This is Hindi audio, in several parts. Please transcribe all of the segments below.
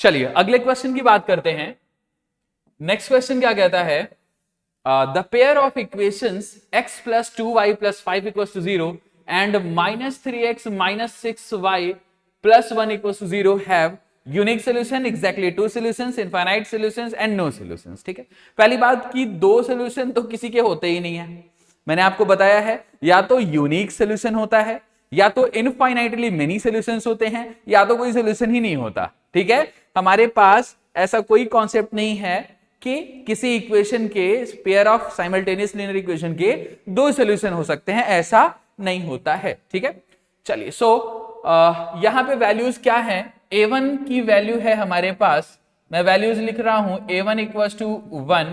चलिए अगले क्वेश्चन की बात करते हैं। नेक्स्ट क्वेश्चन क्या कहता है, the pair of equations x plus 2y plus 5 equals to 0 and minus 3x minus 6y plus 1 equals to 0 have unique solution, exactly two solutions, infinite solutions and no solutions. ठीक है, पहली बात कि दो सॉल्यूशन तो किसी के होते ही नहीं है। मैंने आपको बताया है या तो यूनिक सॉल्यूशन होता है, या तो इनफाइनाइटली मेनी सॉल्यूशंस होते हैं, या तो कोई सॉल्यूशन ही नहीं होता। ठीक है, हमारे पास ऐसा कोई कॉन्सेप्ट नहीं है कि किसी इक्वेशन के pair of simultaneous linear equation के दो सॉल्यूशन हो सकते हैं, ऐसा नहीं होता है। ठीक है, चलिए यहां पे वैल्यूज क्या है, a1 की वैल्यू है हमारे पास, मैं वैल्यूज लिख रहा हूं, a1 equals to 1,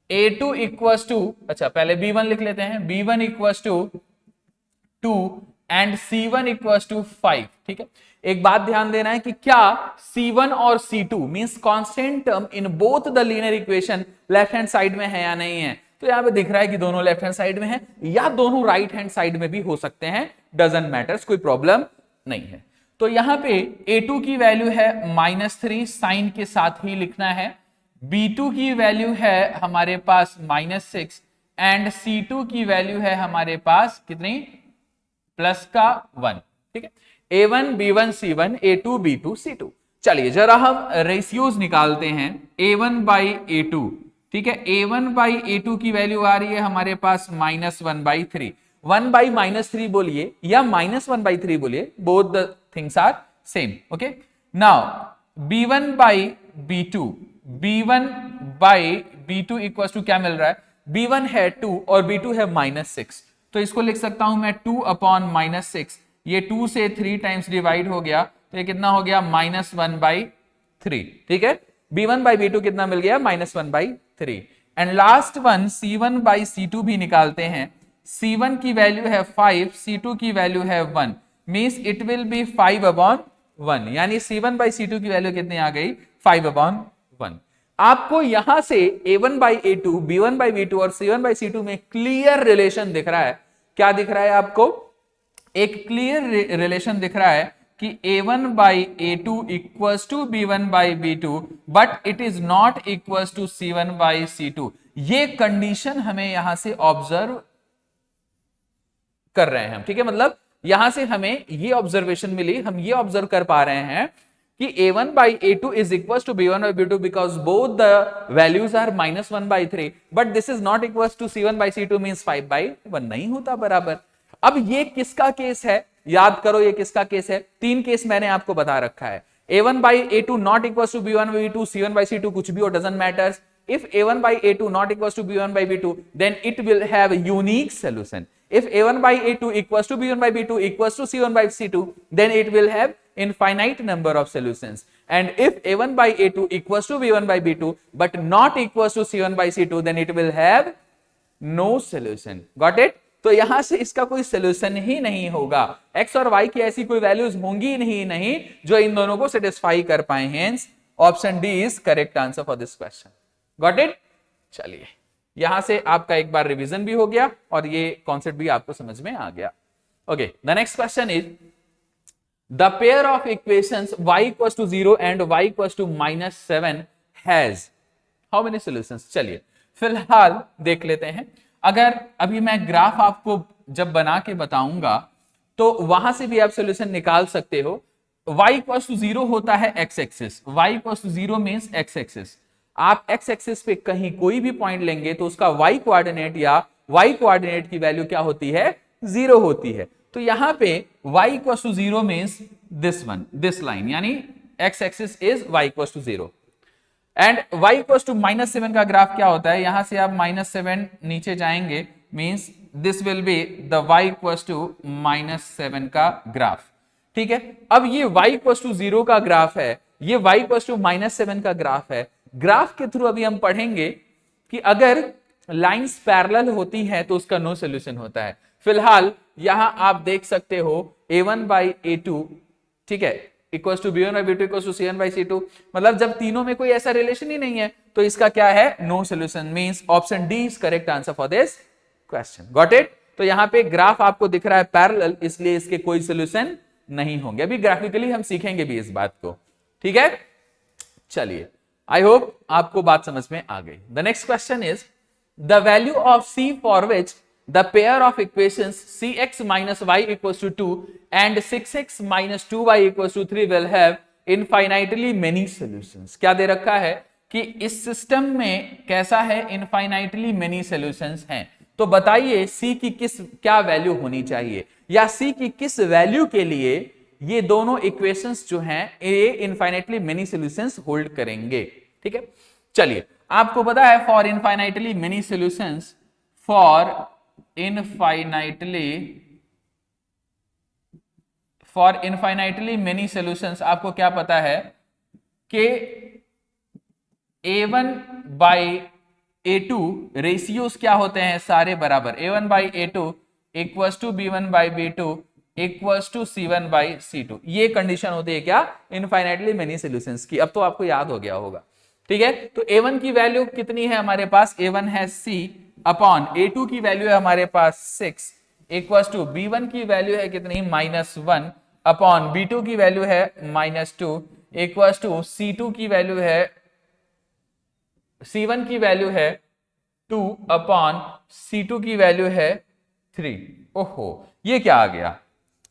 a2 equals to, अच्छा पहले b1 लिख लेते हैं, b1 equals to 2 and c1 equals to 5। ठीक है, एक बात ध्यान देना है कि क्या c1 और c2 means constant term in both the linear equation left hand side में है या नहीं है। तो यहां पे दिख रहा है कि दोनों लेफ्ट हैंड साइड में है, या दोनों राइट हैंड साइड में भी हो सकते हैं, डजंट मैटर्स, कोई प्रॉब्लम नहीं है। तो यहां पे a2 की वैल्यू है -3, साइन के साथ ही लिखना है, b2 की वैल्यू है हमारे पास -6 एंड c2 की वैल्यू है हमारे पास कितनी, प्लस का 1। ठीक है, a1 b1 c1 a2 b2 c2। चलिए जरा हम रेशियोज निकालते हैं, a1 बाई a2। ठीक है, a1 बाई a2 की वैल्यू आ रही है हमारे पास -1/3, 1 बाई -3 बोलिए या -1/3 बोलिए, both the things are same. Okay, now b1 by b2, b1 by b2 equal to क्या मिल रहा है, b1 है 2 और b2 है -6, तो इसको लिख सकता हूं मैं 2 अपॉन -6, ये 2 से 3 टाइम्स डिवाइड हो गया, तो ये कितना हो गया -1/3। ठीक है, b1 बाई b2 कितना मिल गया, -1/3। And last one c1 by c2 भी निकालते हैं, c1 की वैल्यू है 5, c2 की वैल्यू है 1, मींस इट विल बी 5/1, यानी c1 बाई c2 की वैल्यू कितनी आ गई, 5/1। आपको यहां से a1 by a2, b1 by b2 और c1 बाई c2 में क्लियर रिलेशन दिख रहा है। क्या दिख रहा है आपको, एक क्लियर रिलेशन दिख रहा है कि a1 by a2 equals to b1 by b2, but it is not equals to c1 by c2। ये कंडीशन हमें यहां से ऑब्जर्व कर रहे हैं हम। ठीक है, मतलब यहां से हमें ये ऑब्जर्वेशन मिली, हम ये ऑब्जर्व कर पा रहे हैं कि a1 by a2 is equals to b1 by b2 because both the values are -1/3, but this is not equals to c1 by c2 means 5/1, नहीं होता बराबर। अब ये किसका केस है, याद करो ये किसका केस है, तीन केस मैंने आपको बता रखा है, a1 by a2 not equals to b1 by b2, c1 by c2 कुछ भी हो, doesn't matters। If a1 by a2 not equals to b1 by b2, then it will have a unique solution. If a1 by a2 equals to b1 by b2 equals to c1 by c2, then it will have infinite number of solutions. And if a1 by a2 equals to b1 by b2 but not equals to c1 by c2, then it will have no solution. Got it? तो यहां से इसका कोई सोल्यूशन ही नहीं होगा, x और y की ऐसी कोई वैल्यूज होंगी नहीं जो इन दोनों को सेटिस्फाई कर पाए। Hence option D is correct answer for this question. Got it? चलिए यहां से आपका एक बार रिवीजन भी हो गया और ये कॉन्सेप्ट भी आपको समझ में आ गया। Okay, the next question is the pair of equations y equals to 0 and y equals to -7 has how many solutions. चलिए फिलहाल देख लेते हैं, अगर अभी मैं ग्राफ आपको जब बना के बताऊंगा तो वहां से भी आप सॉल्यूशन निकाल सकते हो। y इक्वल्स टू 0 होता है x axis, y equals to 0 means x axis. आप x एक्सिस पे कहीं कोई भी पॉइंट लेंगे तो उसका y कोऑर्डिनेट या y कोऑर्डिनेट की वैल्यू क्या होती है, 0 होती है। तो यहां पे y equals to 0 means this one, this line, यानी x axis is y equals to 0 and y equals to -7 का ग्राफ क्या होता है, यहां से आप -7 नीचे जाएंगे means this will be the y equals to -7 का ग्राफ। ठीक है, अब ये y इक्वल्स टू 0 का ग्राफ है, ये y इक्वल्स टू -7 का ग्राफ है। ग्राफ के थ्रू अभी हम पढ़ेंगे कि अगर लाइंस पैरेलल होती है तो उसका नो सॉल्यूशन होता है। फिलहाल यहां आप देख सकते हो a1 बाई a2, ठीक है, equals to b1 by b2 equals to c1 by c2, मतलब जब तीनों में कोई ऐसा रिलेशन ही नहीं है तो इसका क्या है, no solution. Means option D is correct answer for this question. Got it? तो यहां पे ग्राफ आपको दिख रहा है पैरेलल, इसलिए इसके कोई सॉल्यूशन नहीं होंगे। अभी ग्राफिकली हम सीखेंगे भी इस बात को। ठीक है, चलिए, आई होप आपको बात समझ में आ गई। The next question is the value of c for which the pair of equations cx minus y equals to 2 and 6x minus 2y equals to 3 will have infinitely many solutions। क्या दे रखा है कि इस सिस्टम में कैसा है, इनफाइनाइटली मेनी सॉल्यूशंस हैं। तो बताइए सी की क्या वैल्यू होनी चाहिए, या सी की किस वैल्यू के लिए ये दोनों इक्वेशंस जो हैं ये इनफाइनाइटली मेनी सॉल्यूशंस होल्ड करेंगे। ठीक है, चलिए आपको पता है for infinitely many solutions, for infinitely many solutions आपको क्या पता है कि A1 बाई A2 रेशियोज क्या होते हैं, सारे बराबर। A1 by A2 equals to B1 by B2 equals to C1 by C2। ये कंडीशन होती है क्या, इनफाइनाइटली मेनी सॉल्यूशंस की। अब तो आपको याद हो गया होगा। ठीक है, तो A1 की वैल्यू कितनी है हमारे पास, A1 है C अपॉन A2 की वैल्यू है हमारे पास 6 इक्वल्स टू B1 की वैल्यू है कितनी, -1 अपॉन B2 की वैल्यू है -2 इक्वल्स टू C2 की वैल्यू है, C1 की वैल्यू है 2 अपॉन C2 की वैल्यू है 3। ओहो, ये क्या आ गया,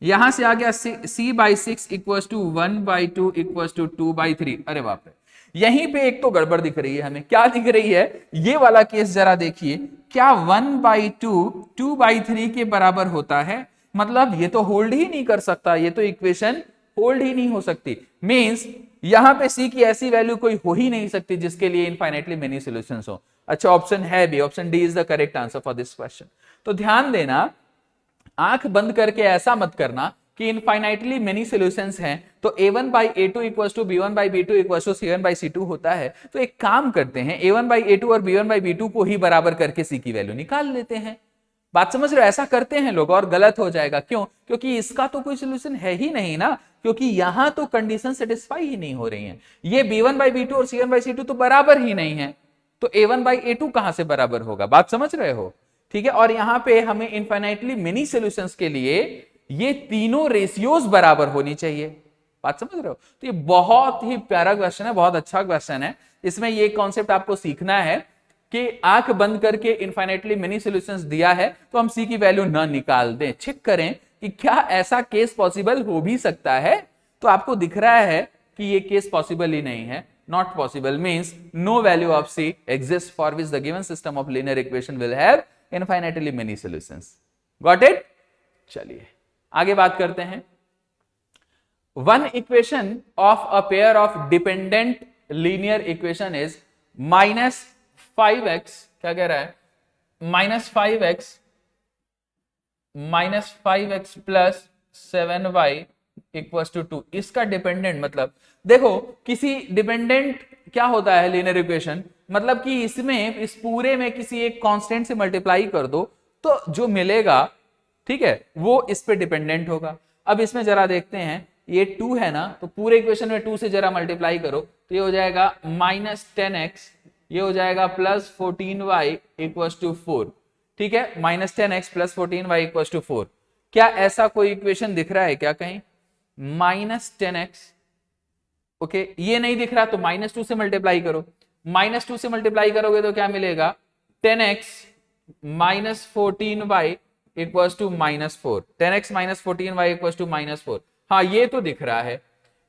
यहां से आ गया C by 6 equals to 1 by 2 equals to 2 by 3। अरे बाप रे, यहीं पे एक तो गड़बड़ दिख रही है हमें। क्या दिख रही है, ये वाला केस जरा देखिए, क्या 1 बाई 2 बाई 3 के बराबर होता है, मतलब ये तो होल्ड ही नहीं कर सकता, ये तो इक्वेशन होल्ड ही नहीं हो सकती। मींस यहां पे सी की ऐसी वैल्यू कोई हो ही नहीं सकती जिसके लिए इनफाइनाइटली मेनी सॉल्यूशंस हो। अच्छा, ऑप्शन है भी, option D is the correct answer for this question. तो ध्यान देना, आंख बंद करके ऐसा मत करना कि इनफाइनाइटली मेनी सॉल्यूशंस हैं तो A1 by A2 equals to B1 by B2 equals to C1 by C2 होता है। तो एक काम करते हैं, A1 बाई A2 और B1 बाई B2 को ही बराबर करके C की वैल्यू निकाल लेते हैं। बात समझ रहे हो, ऐसा करते हैं लोग और गलत हो जाएगा। क्यों, क्योंकि इसका तो कोई सोल्यूशन है ही नहीं ना, क्योंकि यहां तो कंडीशन सेटिस्फाई ही नहीं हो रही है। ये B1 बाई B2 और C1 बाई C2 तो बराबर ही नहीं है, तो A1 बाई A2 कहां से बराबर होगा, बात समझ रहे हो। ठीक है, और यहां पे हमें इनफाइनाइटली मेनी सॉल्यूशंस के लिए ये तीनों रेशियोज बराबर होनी चाहिए। बात समझ रहे हो, तो ये बहुत ही प्यारा क्वेश्चन है, बहुत अच्छा क्वेश्चन है। इसमें ये कॉन्सेप्ट आपको सीखना है कि आंख बंद करके इनफाइनाइटली मेनी सॉल्यूशंस दिया है तो हम सी की वैल्यू न निकाल दें, चेक करें कि क्या ऐसा केस पॉसिबल हो भी सकता है। तो आपको दिख रहा है कि ये केस पॉसिबल ही नहीं है, not possible means no value of c exist for which the given system of linear equation will have infinitely many solutions. Got it. चलिए आगे बात करते हैं। One equation of a pair of dependent linear equation is -5x, क्या कह रहा है, -5x plus 7y equals to 2। इसका डिपेंडेंट मतलब देखो, किसी डिपेंडेंट क्या होता है लीनियर इक्वेशन, मतलब कि इसमें इस पूरे में किसी एक कांस्टेंट से मल्टीप्लाई कर दो तो जो मिलेगा, ठीक है, वो इस पे डिपेंडेंट होगा। अब इसमें जरा देखते हैं, ये 2 है ना, तो पूरे इक्वेशन में 2 से जरा मल्टीप्लाई करो तो ये हो जाएगा -10x, ये हो जाएगा +14y इक्वल्स टू 4। ठीक है, -10x plus 14y equals to 4। क्या ऐसा कोई इक्वेशन दिख रहा है क्या कहीं, -10x, ओके, ये नहीं दिख रहा तो -2 से मल्टीप्लाई करो, -2 से मल्टीप्लाई करोगे तो क्या मिलेगा, 10x -14y equals to -4, 10x -14y equals to -4। हाँ, ये तो दिख रहा है,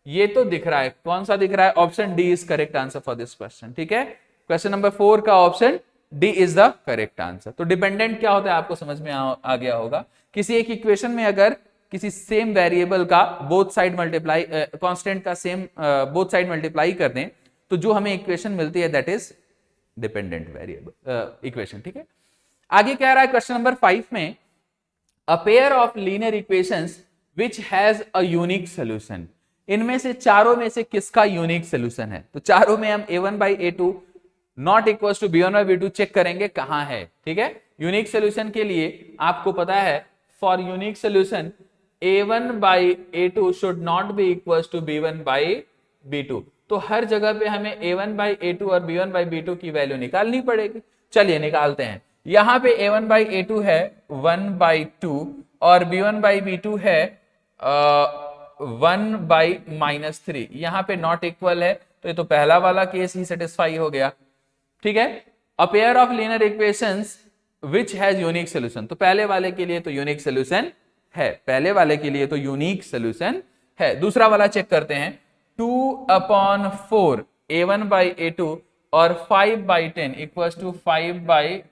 ये तो दिख रहा है। कौन सा दिख रहा है, option D is correct answer for this question. ठीक है, क्वेश्चन नंबर 4 का option D is the correct answer. तो डिपेंडेंट क्या होता है आपको समझ में आ गया होगा। किसी एक इक्वेशन में अगर किसी सेम वेरिएबल का बोथ साइड मल्टीप्लाई, कांस्टेंट का सेम बोथ साइड मल्टीप्लाई कर दें तो जो हमें इक्वेशन मिलती है that is dependent variable equation. ठीक है, आगे क्या रहा है क्वेश्चन नंबर 5 में, अ pair of linear equations which has a unique solution. इनमें से चारों में से किसका यूनिक सॉल्यूशन है, तो चारों में हम A1 by A2 not equal to B1 by B2 check करेंगे कहां है। ठीक है, यूनिक सॉल्यूशन के लिए आपको पता है, for unique solution A1 by A2 should not be equal to B1 by B2। तो हर जगह पे हमें A1 बाई A2 और B1 बाई B2 की वैल्यू निकालनी पड़ेगी। चलिए निकालते हैं। यहां पे A1 बाई A2 है 1 बाई 2 और B1 बाई B2 है 1/-3, यहां पे नॉट इक्वल है, तो ये तो पहला वाला केस ही सेटिस्फाई हो गया। ठीक है, अ pair of linear equations which has unique solution, तो पहले वाले के लिए तो यूनिक सोल्यूशन है, पहले वाले के लिए तो यूनिक सोल्यूशन है। दूसरा वाला चेक करते हैं, 2/4 a1/a2 और 5/10 इक्वल टू 5/10,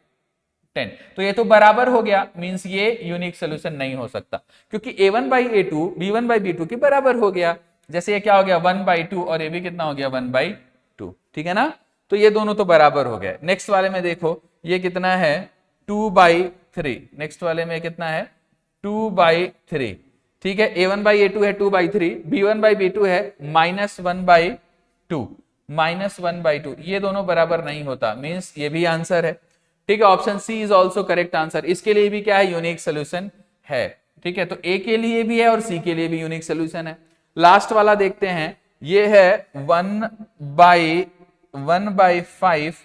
तो ये तो बराबर हो गया, मींस ये यूनिक सोल्यूशन नहीं हो सकता, क्योंकि a1/a2 b1/b2 के बराबर हो गया। जैसे ये क्या हो गया 1/2 और ये भी कितना हो गया 1/2, ठीक है ना, तो ये दोनों तो बराबर हो गए। नेक्स्ट वाले में देखो ये कितना है 2/3, नेक्स्ट वाले में कितना है 2/3, ठीक है, a1/a2 है 2/3, b1/b2 है -1/2, -1/2, ये दोनों बराबर नहीं होता, मींस ये भी आंसर है। ठीक है, option c is also correct answer, इसके लिए भी क्या है यूनिक सोल्यूशन है। ठीक है, तो ए के लिए भी है और सी के लिए भी यूनिक सोल्यूशन है। लास्ट वाला देखते हैं, ये है 1/1/5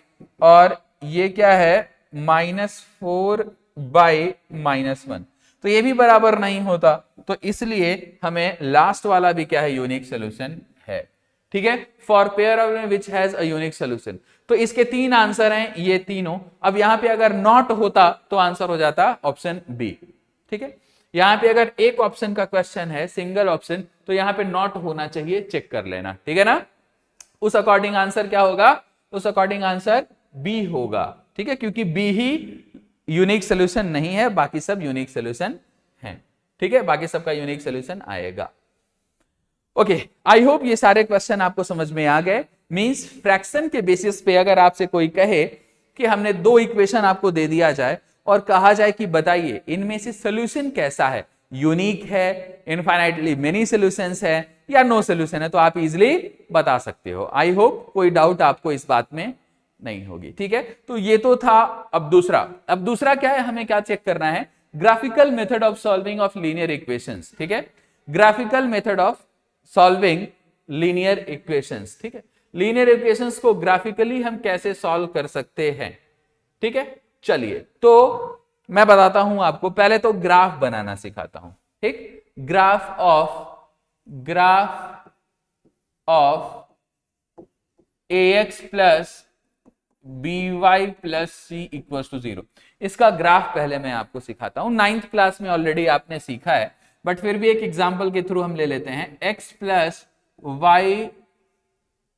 और ये क्या है -4/-1, तो ये भी बराबर नहीं होता, तो इसलिए हमें लास्ट वाला भी क्या है यूनिक सोल्यूशन है। ठीक है, for pair of which has a unique solution, तो इसके 3 आंसर हैं ये तीनों। अब यहां पे अगर नॉट होता तो आंसर हो जाता ऑप्शन बी। ठीक है, यहां पे अगर एक ऑप्शन का क्वेश्चन है सिंगल ऑप्शन, तो यहां पे नॉट होना चाहिए, चेक कर लेना, ठीक है ना। उस अकॉर्डिंग आंसर क्या होगा, उस अकॉर्डिंग आंसर बी होगा। ठीक है, क्योंकि बी ही यूनिक सोल्यूशन नहीं है, बाकी सब यूनिक सोल्यूशन है। ठीक है, बाकी सबका यूनिक सोल्यूशन आएगा। ओके, आई होप ये सारे क्वेश्चन आपको समझ में आ गए। मींस फ्रैक्शन के बेसिस पे अगर आपसे कोई कहे कि हमने 2 इक्वेशन आपको दे दिया जाए और कहा जाए कि बताइए इनमें से सोल्यूशन कैसा है, यूनिक है, इनफाइनाइटली मेनी सॉल्यूशंस है या नो सोल्यूशन है, तो आप इजिली बता सकते हो। आई होप कोई डाउट आपको इस बात में नहीं होगी। ठीक है, तो ये तो था। अब दूसरा क्या है, हमें क्या चेक करना है, graphical method of solving of linear equations. ठीक है, graphical method of solving linear equations. ठीक है, लीनियर इक्वेशंस को ग्राफिकली हम कैसे सॉल्व कर सकते हैं। ठीक है, चलिए तो मैं बताता हूं आपको, पहले तो ग्राफ बनाना सिखाता हूं। ठीक, graph of ax plus by plus c equal to 0, इसका ग्राफ पहले मैं आपको सिखाता हूं। 9th क्लास में ऑलरेडी आपने सीखा है, बट फिर भी एक एग्जांपल के थ्रू हम ले लेते हैं। x plus y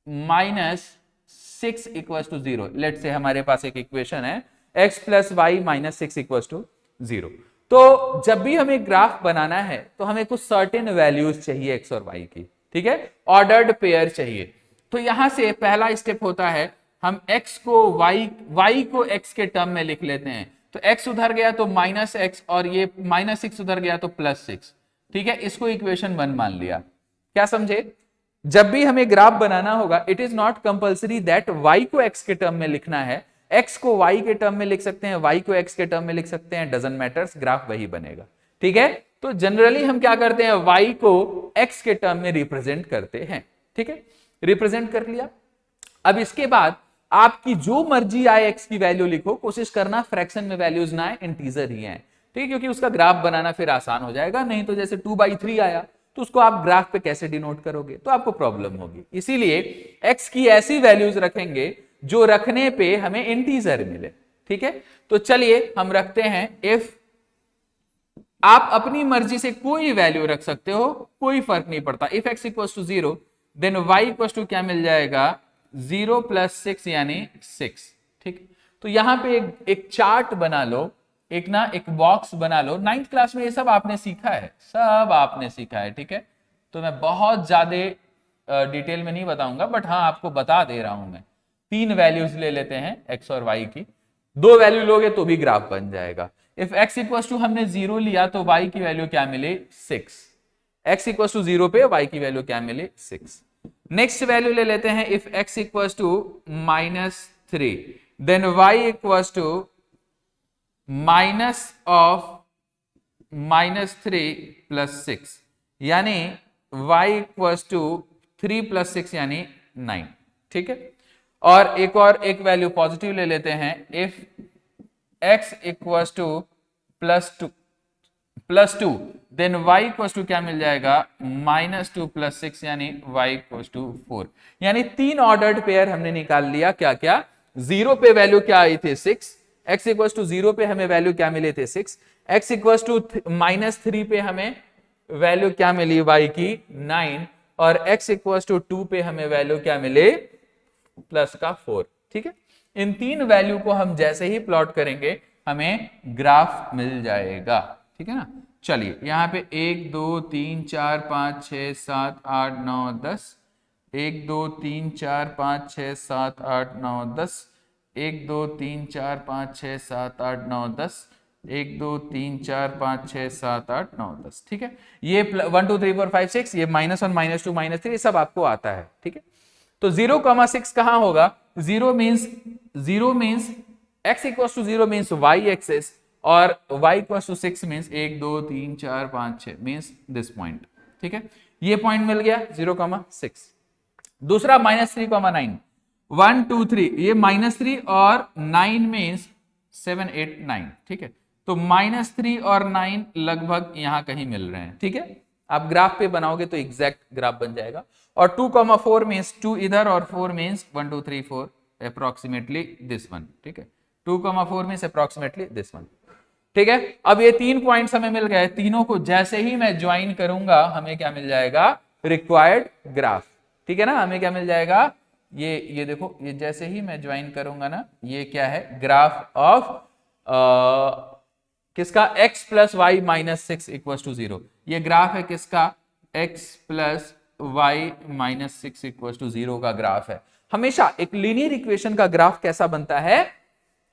minus 6 equal to 0, let's say हमारे पास एक इक्वेशन है x plus y minus 6 equal to 0। तो जब भी हमें ग्राफ बनाना है तो हमें कुछ सर्टेन वैल्यूज चाहिए x और y की। ठीक है, ऑर्डर्ड पेयर चाहिए। तो यहां से पहला स्टेप होता है, हम x को y को x के टर्म में लिख लेते हैं। तो x उधर गया तो माइनस एक्स और ये -6 उधर गया तो +6। ठीक है, इसको इक्वेशन 1 मान लिया। क्या समझे, जब भी हमें ग्राफ बनाना होगा, it is not compulsory that y को x के टर्म में लिखना है, x को y के टर्म में लिख सकते हैं, y को x के टर्म में लिख सकते हैं, डजंट मैटर्स, ग्राफ वही बनेगा। ठीक है, तो जनरली हम क्या करते हैं, y को x के टर्म में रिप्रेजेंट करते हैं। ठीक है, रिप्रेजेंट कर लिया। अब इसके बाद आपकी जो मर्जी आए x की वैल्यू लिखो, कोशिश करना फ्रैक्शन में वैल्यूज ना आए, इंटीजर ही आए। ठीक है, क्योंकि उसका ग्राफ बनाना फिर आसान हो जाएगा। नहीं तो जैसे 2/3 आया तो उसको आप ग्राफ पे कैसे डिनोट करोगे, तो आपको प्रॉब्लम होगी। इसीलिए x की ऐसी वैल्यूज रखेंगे जो रखने पे हमें इंटीजर मिले। ठीक है, तो चलिए हम रखते हैं इफ, आप अपनी मर्जी से कोई वैल्यू रख सकते हो, कोई फर्क नहीं पड़ता। If x equals to 0 then y equals to क्या मिल जाएगा 0 + 6 यानी 6। ठीक, तो यहां पे एक चार्ट बना लो, एक बॉक्स बना लो। 9th क्लास में ये सब आपने सीखा है, सब आपने सीखा है। ठीक है, तो मैं बहुत ज्यादा डिटेल में नहीं बताऊंगा, बट हाँ आपको बता दे रहा हूं मैं। 3 वैल्यूज ले लेते हैं x और y की, 2 वैल्यू लोगे तो भी ग्राफ बन जाएगा। इफ x इक्वल्स टू हमने 0 लिया तो y की वैल्यू क्या मिले 6। x इक्वल्स टू 0 पे y की वैल्यू क्या मिले 6। नेक्स्ट वैल्यू ले लेते हैं, if x equals to -3 then y equals to minus of -3 + 6 यानी y इक्वल्स टू 3 + 6 यानी 9। ठीक है, और एक वैल्यू पॉजिटिव ले लेते हैं, if x equals to +2 +2, then y equals to क्या मिल जाएगा, -2 + 6, यानी y इक्वल्स टू 4। यानी 3 ऑर्डर्ड पेयर हमने निकाल लिया। क्या क्या, 0 पे वैल्यू क्या आई थी 6, x इक्वल्स टू 0 पे हमें वैल्यू क्या मिले थे 6, x इक्वल्स टू -3 पे हमें वैल्यू क्या मिली y की 9, और x इक्वल्स टू 2 पे हमें वैल्यू क्या मिले +4। ठीक है, इन 3 वैल्यू को हम जैसे ही प्लॉट करेंगे हमें ग्राफ मिल जाएगा। ठीक है ना, चलिए यहाँ पे 1 2 3 4 5 6 7 8 9 10, 1 2 3 4 5 6 7 8 9 10, 1 2 3 4 5 6 7 8 9 10, 1 2 3 4 5 6 7 8 9 10। ठीक है, ये 1 2 3 4 5 6, ये -1 -2 -3 सब आपको आता है। ठीक है, तो 0,6 कहां होगा, 0 means x equals to 0 means y axis, और y equals to 6 means 1 2 3 4 5 6 means this point. ठीक है, ये पॉइंट मिल गया 0,6। दूसरा -3,9, 1 2 3, ये -3 और 9 मीन्स 7 8 9। ठीक है, तो -3 और 9 लगभग यहां कहीं मिल रहे हैं। ठीक है, आप ग्राफ पे बनाओगे तो एग्जैक्ट ग्राफ बन जाएगा। और 2,4 मीन्स 2 इधर, और 4 मीन्स 1 2 3 4 अप्रोक्सीमेटली दिस वन। ठीक है, 2,4 मीन्स अप्रोक्सीमेटली दिस वन। ठीक है, अब ये 3 पॉइंट्स हमें मिल गए, तीनों को जैसे ही मैं ज्वाइन करूंगा हमें क्या मिल जाएगा, रिक्वायर्ड ग्राफ। ठीक है ना, हमें क्या मिल जाएगा, ये देखो, ये जैसे ही मैं ज्वाइन करूंगा ना, ये क्या है, ग्राफ ऑफ किसका, x + y - 6 = 0। ये ग्राफ है किसका, x + y - 6 = 0 का ग्राफ है। हमेशा एक लीनियर इक्वेशन का ग्राफ कैसा बनता है,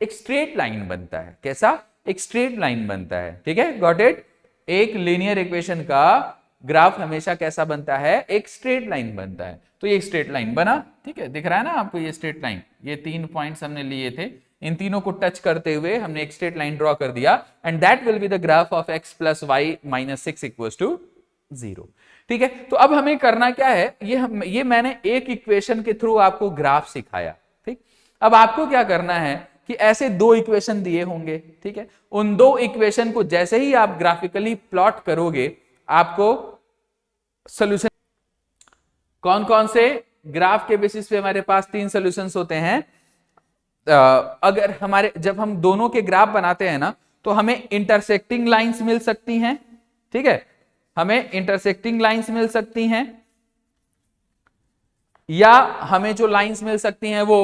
एक स्ट्रेट लाइन बनता है। कैसा, एक स्ट्रेट लाइन बनता है। ठीक है, गॉट इट। एक लीनियर इक्वेशन का ग्राफ हमेशा कैसा बनता है, एक स्ट्रेट लाइन बनता है। तो ये स्ट्रेट लाइन बना। ठीक है, दिख रहा है ना आपको, ये स्ट्रेट लाइन, ये 3 पॉइंट्स हमने लिए थे, इन तीनों को टच करते हुए हमने एक स्ट्रेट लाइन ड्रॉ कर दिया, and that will be the graph of x + y - 6 = 0। ठीक है, तो अब हमें करना क्या है, ये मैंने एक इक्वेशन के थ्रू आपको ग्राफ सिखाया। ठीक, अब आपको क्या करना है कि ऐसे 2 इक्वेशन दिए होंगे। ठीक है, उन 2 इक्वेशन को जैसे ही आप ग्राफिकली प्लॉट करोगे, आपको सोल्यूशन, कौन कौन से ग्राफ के बेसिस पे हमारे पास 3 सॉल्यूशंस होते हैं। अगर हमारे, जब हम दोनों के ग्राफ बनाते हैं ना, तो हमें इंटरसेक्टिंग लाइंस मिल सकती हैं। ठीक है, हमें इंटरसेक्टिंग लाइंस मिल सकती हैं, या हमें जो लाइंस मिल सकती हैं वो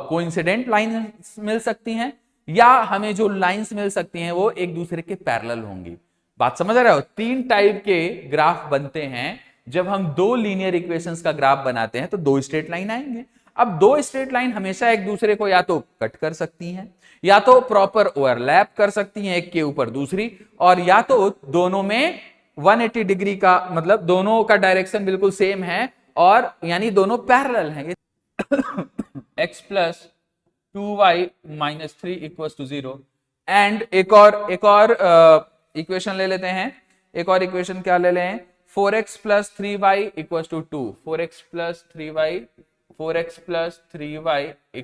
कोइंसिडेंट लाइंस मिल सकती हैं, या हमें जो लाइंस मिल सकती हैं वो एक दूसरे के पैरेलल होंगी। बात समझ रहे हो, 3 टाइप के ग्राफ बनते हैं। जब हम 2 लीनियर इक्वेशंस का ग्राफ बनाते हैं तो 2 स्ट्रेट लाइन आएंगे। अब 2 स्ट्रेट लाइन हमेशा एक दूसरे को या तो कट कर सकती हैं, या तो प्रॉपर ओवरलैप कर सकती हैं एक के ऊपर दूसरी, और या तो दोनों में 180 डिग्री का, मतलब दोनों का डायरेक्शन बिल्कुल सेम है, और यानी दोनों पैरेलल हैं। x + 2y - 3 = 0। एंड एक और इक्वेशन ले लेते हैं। एक और इक्वेशन क्या ले लें, 4x + 3y = 2। 4x + 3y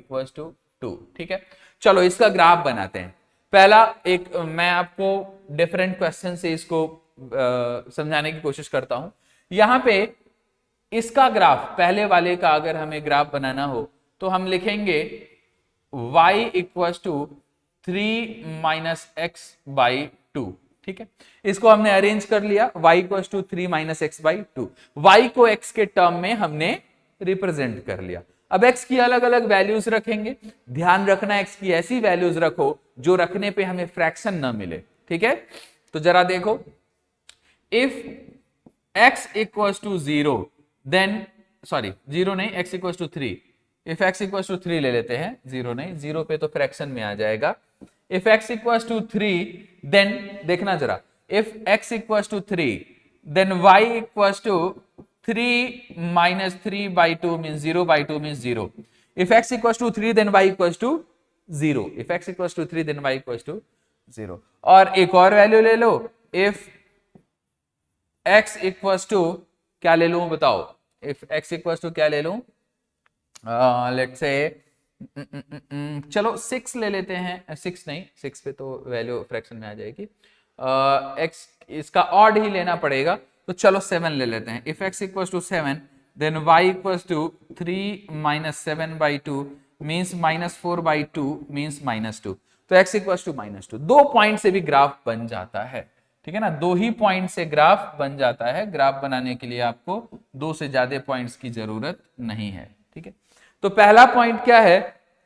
= 2। ठीक है, चलो इसका ग्राफ बनाते हैं। पहला एक, मैं आपको डिफरेंट क्वेश्चन से इसको समझाने की कोशिश करता हूं। यहां पे इसका ग्राफ, पहले वाले का अगर हमें ग्राफ बनाना हो तो हम लिखेंगे y = 3 - x/2। ठीक है, इसको हमने अरेंज कर लिया, y = 3 - x/2। y को x के टर्म में हमने रिप्रेजेंट कर लिया। अब x की अलग अलग वैल्यूज रखेंगे। ध्यान रखना, x की ऐसी वैल्यूज रखो जो रखने पे हमें फ्रैक्शन ना मिले। ठीक है, तो जरा देखो, इफ x = 0, देन, सॉरी 0 नहीं, x = 3। इफ x = 3 ले लेते हैं, 0 नहीं, 0 पे तो फ्रैक्शन में आ जाएगा। इफ x = 3, देन देखना जरा, if x = 3, then y = 3 - 3/2 means 0/2 means 0। If x = 3, then y = 0। If x = 3, then y = 0। और एक और वैल्यू ले लो, इफ x = क्या ले लूं बताओ, इफ x = क्या ले लूं, लेट्स से चलो 6 ले लेते हैं। 6 नहीं, 6 पे तो वैल्यू फ्रैक्शन में आ जाएगी। x इसका ऑड ही लेना पड़ेगा, तो चलो 7 ले लेते हैं। If x equal to 7 then y equal to 3 minus 7/2 means -4/2 means -2, तो x इक्वल टू -2। 2 पॉइंट से भी ग्राफ बन जाता है, ठीक है ना, 2 ही पॉइंट से ग्राफ बन जाता है। ग्राफ बनाने के लिए आपको 2 से ज्यादा पॉइंट्स की जरूरत नहीं है, ठीक है। तो पहला पॉइंट क्या है,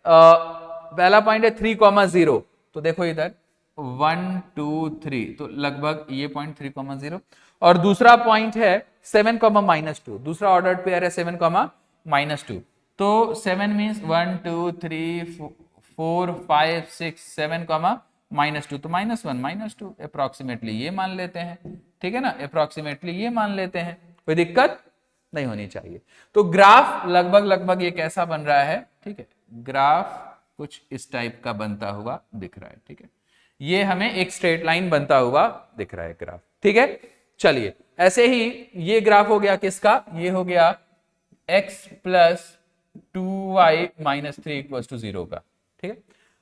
पहला पॉइंट है 3,0, तो देखो इधर 1 2 3, तो लगभग ये पॉइंट 3,0। और दूसरा पॉइंट है 7, -2, दूसरा ऑर्डर्ड पेयर है 7, -2, तो 7 मीन्स 1 2 3 4 5 6 7, -2, तो -1 -2 अप्रोक्सीमेटली ये मान लेते हैं, ठीक है ना, अप्रोक्सीमेटली ये मान लेते हैं, कोई दिक्कत नहीं होनी चाहिए। तो ग्राफ लगभग ये कैसा बन रहा है, ठीक है, ग्राफ कुछ इस टाइप का बनता हुआ दिख रहा है, ठीक है, ये हमें एक स्ट्रेट लाइन बनता हुआ दिख रहा है ग्राफ, ठीक है। चलिए ऐसे ही ये ग्राफ हो गया किसका, ये हो गया x plus 2y minus 3 equal to 0 का, ठीक है।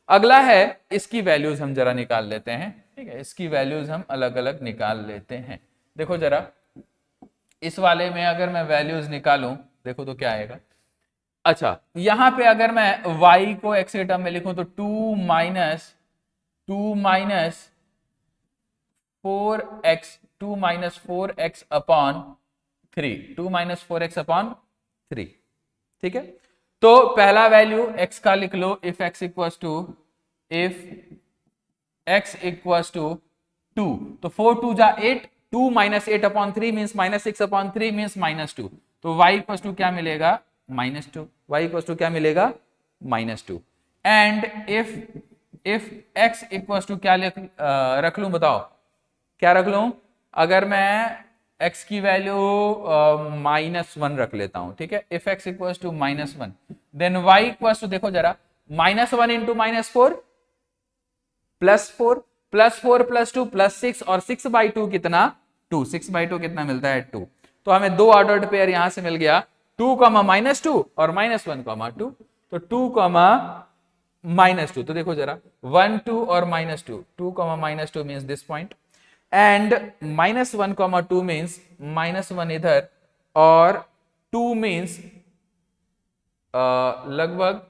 अगला है इसकी वैल्यूज हम जरा निकाल लेते हैं, ठीक है, इसकी वैल्यूज हम अलग अलग निकाल लेते हैं। देखो जरा इस वाले में अगर मैं वैल्यूज निकालूं, देखो तो क्या आएगा। अच्छा यहां पे अगर मैं y को x के टर्म में लिखूं तो 2 minus 4x upon 3, 2 minus 4x upon 3, ठीक है। तो पहला वैल्यू x का लिख लो, इफ x इक्वल टू 2, तो 4 2 जा 8, 2 minus 8 upon 3 means -6 upon 3 means -2, तो y इक्वल टू क्या मिलेगा, -2, y इक्वल टू क्या मिलेगा, -2। And if x equal to क्या रख लूं, बताओ क्या रख लूं, अगर मैं x की वैल्यू -1 रख लेता हूं, ठीक है, if x equal to -1 then y equal to, देखो जरा, -1 इंटू -4 +4 +4 +2 +6 और 6/2 कितना, 2, 6/2 कितना मिलता है, 2। तो हमें 2 ऑर्डर्ड पेयर यहां से मिल गया, 2, -2 और -1, -2, तो 2, -2, तो देखो जरा 1 2 और -2, 2, -2 means this point, and -1, -2 means -1 इधर, और 2 मीन्स लगभग